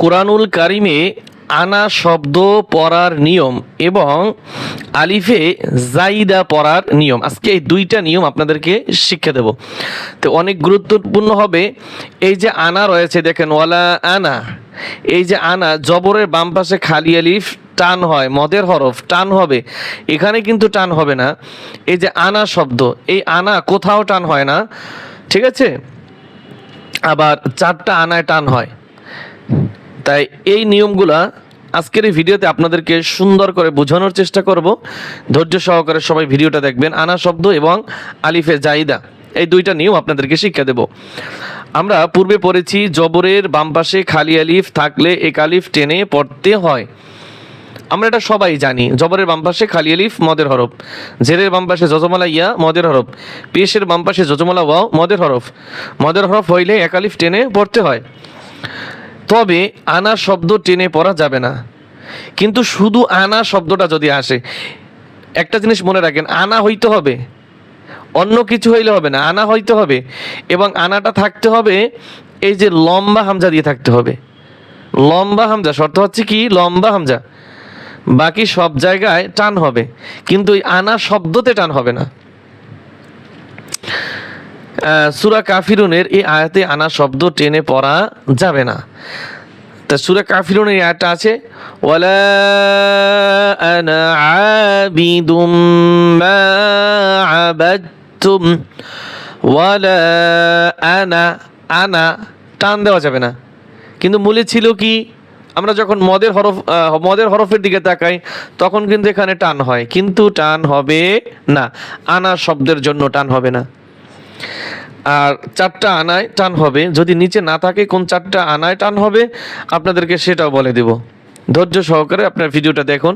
কোরআনুল কারিমে আনা শব্দ পড়ার নিয়ম এবং আলিফে জাইদা পড়ার নিয়ম, আজকে এই দুইটা নিয়ম আপনাদেরকে শিক্ষা দেব। তো অনেক গুরুত্বপূর্ণ হবে। এই যে আনা রয়েছে দেখেন, ওয়ালা আনা, এই যে আনা জবরের বাম পাশে খালি আলিফ টান হয়, মদের হরফ টান হবে, এখানে কিন্তু টান হবে না। এই যে আনা শব্দ, এই আনা কোথাও টান হয় না, ঠিক আছে? আবার চারটা আনায় টান হয়। তাই এই নিয়মগুলা আজকের এই ভিডিওতে আপনাদেরকে সুন্দর করে বোঝানোর চেষ্টা করব। ধৈর্য সহকারে সবাই ভিডিওটা দেখবেন। আনা শব্দ এবং আলিফে জাইদা এই দুইটা নিয়ম আপনাদেরকে শিক্ষা দেব। আমরা পূর্বে পড়েছি জবরের বাম পাশে খালি আলিফ থাকলে এক আলিফ টেনে পড়তে হয়। আমরা এটা সবাই জানি। জবরের বাম পাশে খালি আলিফ মদের হরফ, জেরের বাম পাশে জজমালা ইয়া মদের হরফ, পেশের বাম পাশে জজমালা ওয়াও মদের হরফ। মদের হরফ হইলে এক আলিফ টেনে পড়তে হয়। তবে আনা শব্দ টেনে পড়া যাবে না। কিন্তু শুধু আনা শব্দটা যদি আসে, একটা জিনিস মনে রাখেন, আনা হইতে হবে, অন্য কিছু হইলে হবে না, আনা হইতে হবে। এবং আনাটা থাকতে হবে এই যে লম্বা হামজা দিয়ে থাকতে হবে। লম্বা হামজা, শর্ত হচ্ছে কি লম্বা হামজা, বাকি সব জায়গায় টান হবে, কিন্তু এই আনা শব্দতে টান হবে না। সূরা কাফিরুনের এই আয়াতে আনা শব্দ টেনে পড়া যাবে না। তা সূরা কাফিরুনের আয়াতটা আছে, ওয়ালা আনা আবিদুম মা আবাদতুম, ওয়ালা আনা, আনা টান দেওয়া যাবে না। কিন্তু মূলে ছিল কি, আমরা যখন মদের হরফের দিকে তাকাই তখন কিন্তু এখানে টান হয়, কিন্তু টান হবে না, আনা শব্দের জন্য টান হবে না। আর চারটা আনায় টান হবে, যদি নিচে না থাকে কোন চারটা আনায় টান হবে আপনাদেরকে সেটাও বলে দেব। ধৈর্য সহকারে আপনার ভিডিওটা দেখুন।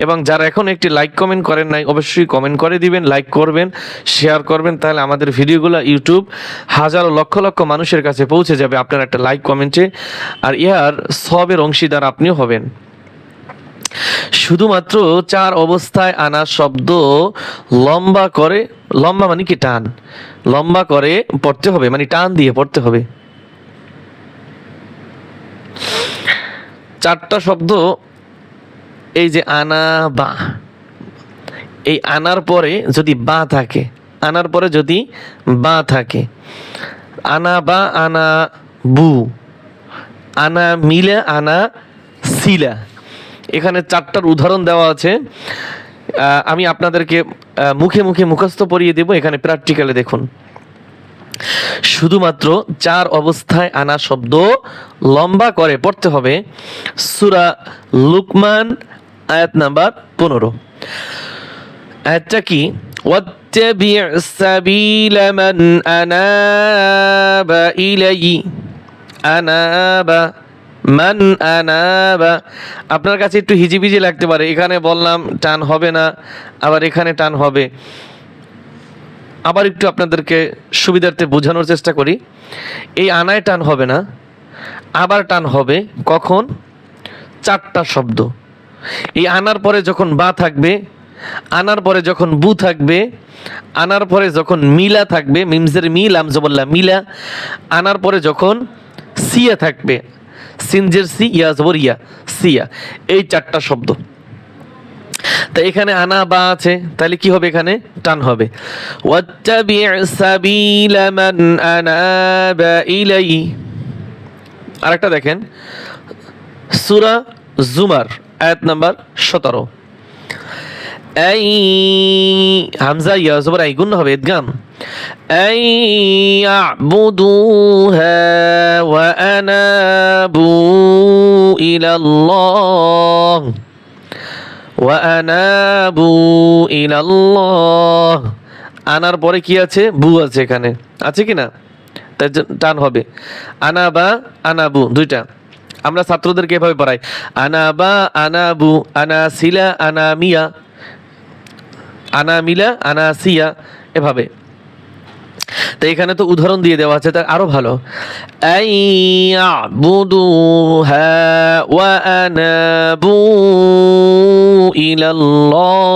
এবং যারা এখন একটি লাইক কমেন্ট করেন নাই, অবশ্যই কমেন্ট করে দিবেন, লাইক করবেন, শেয়ার করবেন, তাহলে আমাদের ভিডিওগুলো ইউটিউব হাজারো লক্ষ লক্ষ মানুষের কাছে পৌঁছে যাবে আপনার একটা লাইক কমেন্টে। আর ইহার সবের অংশীদার আপনিও হবেন। শুধুমাত্র চার অবস্থায় আনা শব্দ লম্বা করে, লম্বা মানে কি টান, লম্বা করে পড়তে হবে, মানে টান দিয়ে পড়তে হবে। চারটা শব্দ, এই যে আনা বা, এই আনার পরে যদি বা থাকে, আনার পরে যদি বা থাকে, আনা বা, আনা বু, আনা মিলা, আনা সিলা, এখানে চারটার উদাহরণ দেওয়া আছে। আমি আপনাদেরকে মুখে মুখে মুখস্থ পড়িয়ে দেব, এখানে প্র্যাকটিক্যালে দেখুন। শুধুমাত্র চার অবস্থায় আনা শব্দ লম্বা করে পড়তে হবে। সূরা লুকমান আয়াত নাম্বার 15। আয়াতটা কি, ওয়াত্তাবি' সাবিলা মান আনাবা ইলাইহি, আনাবা মান আনাবা। আপনার কাছে একটু হিজিবিজি লাগতে পারে, এখানে বললাম টান হবে না, আবার এখানে টান হবে। আবার একটু আপনাদেরকে সুবিধার্থে বোঝানোর চেষ্টা করি। এই আনায় টান হবে না, আবার টান হবে কখন, চারটা শব্দ। এই আনার পরে যখন বা থাকবে, আনার পরে যখন বু থাকবে, আনার পরে যখন মিলা থাকবে, মিমজের মিল, আমজবল্লা মিলা, আনার পরে যখন সিয়া থাকবে, সিনজের সি, ইয়া জবর ইয়া, সিয়া, এই চারটা শব্দ। তা এখানে আনা বা আছে, তাহলে কি হবে, এখানে টান হবে। ওয়াত্তাবি' সাবিলা মান আনাবা ইলাইহি। আরেকটা দেখেন, সূরা জুমার আয়াত নাম্বার 17। এই হামজা ইয়া জবর আই গুণ হবে, ইদগাম। আই ইয়াবুদুহা ওয়া আনাবু ইলাল্লাহ, ওয়া আনাবু ইলাল্লাহ। আনার পরে কি আছে, বু আছে, এখানে আছে কি না, তাই টান হবে। আনাবা, আনাবু দুইটা। আমরা ছাত্রদেরকে এভাবে পড়াই, আনাবা, আনাবু, আনাসিলা, আনামিয়া, আনামিলা, আনাসিয়া, এভাবে। তো এখানে তো উদাহরণ দিয়ে দেওয়া আছে, তার আরো ভালো। আইয়াবুদুহা ওয়া আনাবু ইলাল্লাহ।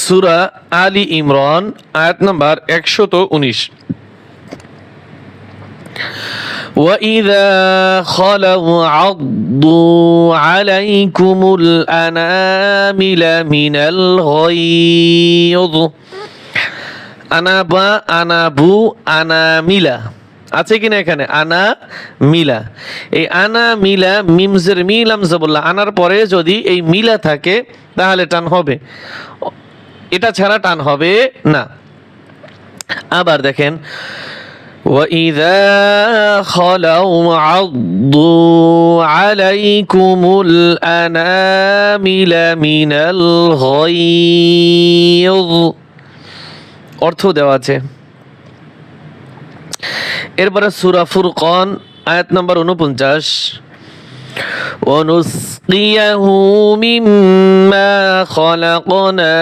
সূরা আলী ইমরান আয়াত নাম্বার 119। وإذا خلوا عضوا عليكم الأنامل من الغيظ আনাবা আনাবু আনামিলা আছে কিনা এখানে আনা মিলা এই আনা মিলা মিমজের মিলাম জবল্লা আনার পরে যদি এই মিলা থাকে তাহলে টান হবে এটা ছাড়া টান হবে না আবার দেখেন وَإِذَا خَلَوْا عَضُّوا عَلَيْكُمُ الْأَنَامِلَ مِنَ الْغَيْظِ অর্থ দেওয়া আছে এরপরে সূরা ফুরকান আয়াত নাম্বার 49 وَنُسْقِيَهُ مِمَّا خَلَقْنَا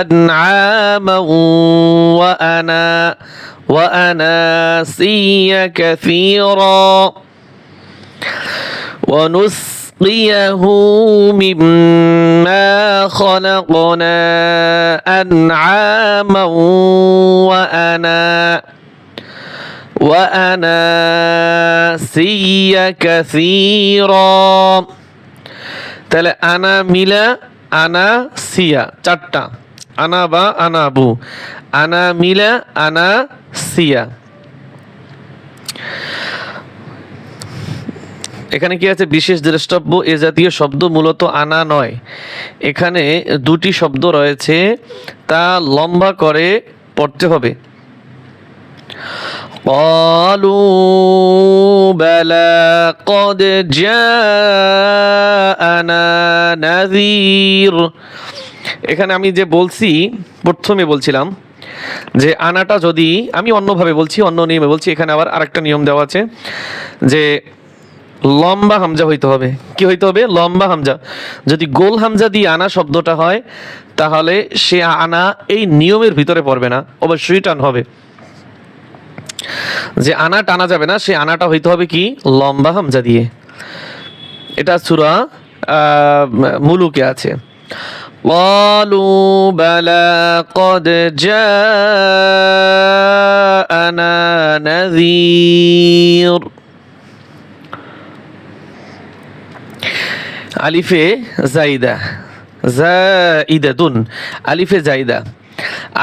أَنْعَامًا وَأَنَاسِيَّ كَثِيرًا ونسقيه مما خلقنا أنعاما وأناسيا كثيرا তাহলে আনা মিলা আনা সিয়া চারটা আনা বা আনাবু আনা মিলা আনা সিয়া এখানে কি আছে বিশেষ দ্রষ্টব্য এ জাতীয় শব্দ মূলত আনা নয় এখানে দুটি শব্দ রয়েছে তা লম্বা করে পড়তে হবে قالوا بلى قد جاءنا نذير এখানে আমি যে বলছি প্রথমে বলছিলাম যে আনাটা যদি আমি অন্যভাবে বলছি অন্য নিয়মে বলছি এখানে আবার আরেকটা নিয়ম দেওয়া আছে যে লম্বা হামজা হইতে হবে কি হইতে হবে লম্বা হামজা যদি গোল হামজা দিয়ে আনা শব্দটা হয় তাহলে সে আনা এই নিয়মের ভিতরে পড়বে না অবশ্যই টান হবে যে আনা টানা যাবে না সে আনাটা হইতে হবে কি লম্বা হামজা দিয়ে এটা সূরা মুলুকে আছে قالوا بلى قد جاءنا نذير আলিফে জাইদা জাইদাতুন আলিফে জাইদা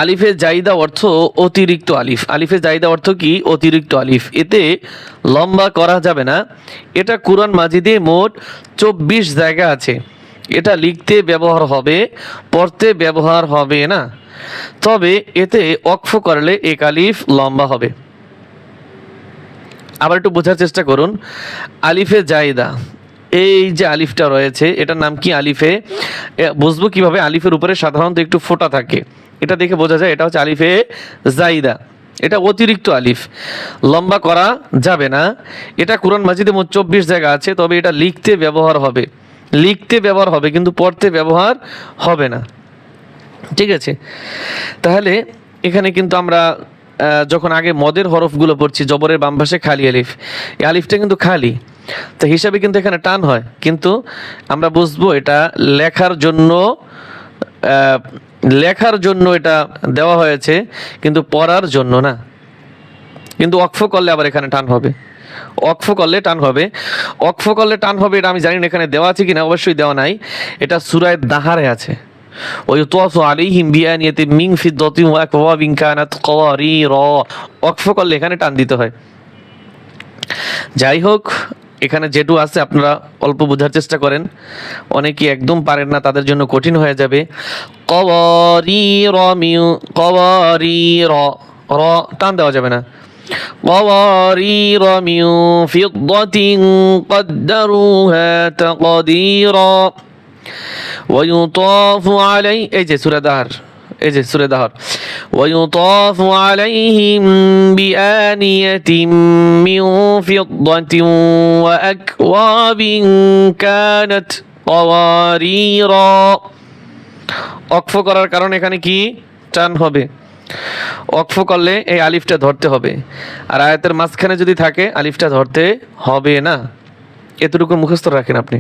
আলিফে জাইদা অর্থ অতিরিক্ত আলিফ আলিফে জাইদা অর্থ কি অতিরিক্ত আলিফ এতে লম্বা করা যাবে না এটা কুরআন মাজিদে মোট 24 জায়গা আছে এটা লিখতে ব্যবহার হবে পড়তে ব্যবহার হবে না তবে এতে ওয়াকফ করলে এক আলিফ লম্বা হবে আবার একটু বোঝার চেষ্টা করুন আলিফে জাইদা এই যে আলিফটা রয়েছে এটার নাম কি আলিফে বুঝবো কিভাবে আলিফের উপরে সাধারণত একটু ফোঁটা থাকে এটা দেখে বোঝা যায় এটা হচ্ছে আলিফে জাইদা এটা অতিরিক্ত আলিফ লম্বা করা যাবে না এটা কুরআন মাজিদে মোট 24 জায়গা আছে তবে এটা লিখতে ব্যবহার হবে কিন্তু পড়তে ব্যবহার হবে না ঠিক আছে তাহলে এখানে কিন্তু আমরা যখন আগে মদের হরফগুলো পড়ছি জবরের বাম পাশে খালি আলিফ এই আলিফটা কিন্তু খালি তো হিসাবে কিন্তু এখানে টান হয় কিন্তু আমরা বুঝবো এটা লেখার জন্য এটা দেওয়া হয়েছে কিন্তু পড়ার জন্য না কিন্তু ওয়াকফ করলে আবার এখানে টান হবে ওয়াকফ করলে টান হবে এটা আমি জানি না এখানে দেওয়া আছে কিনা অবশ্যই দেওয়া নাই এটা সূরা দাহারে আছে ওয়ায়ুতাফু আলাইহিম বিআনিয়াতিন মিন ফিদ্দাতিন ওয়া আকওয়াবিন কানাত কওয়ারিরা ওয়াকফ করলে এখানে টান দিতে হয় যাই হোক এখানে যেটু আছে আপনারা অল্প বোঝার চেষ্টা করেন অনেকেই একদম পারেন না তাদের জন্য কঠিন হয়ে যাবে কওয়ারিরা র টান দেওয়া যাবে না قوارير من فضة قدروها تقديرا ويطاف عليه এই যে সূরা দাহর ويطاف عليهم بآنية من فضة وأكواب كانت قواريرا ওয়াকফ করার কারণ এখানে কি টান হবে ওয়াকফ করলে এই আলিফটা ধরতে হবে আর আয়াতের মাঝখানে যদি থাকে আলিফটা ধরতে হবে না এতটুকু মুখস্থ রাখেন আপনি।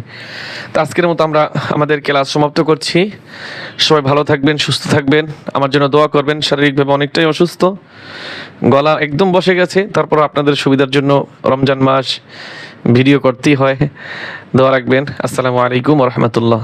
তো আজকের মতো আমরা আমাদের ক্লাস সমাপ্ত করছি। সবাই ভালো থাকবেন, সুস্থ থাকবেন, আমার জন্য দোয়া করবেন। শারীরিকভাবে অনেকটাই অসুস্থ, গলা একদম বসে গেছে, তারপর আপনাদের সুবিধার জন্য রমজান মাস ভিডিও করতেই হয়, দোয়া রাখবেন। আসসালামু আলাইকুম ওয়া রাহমাতুল্লাহ।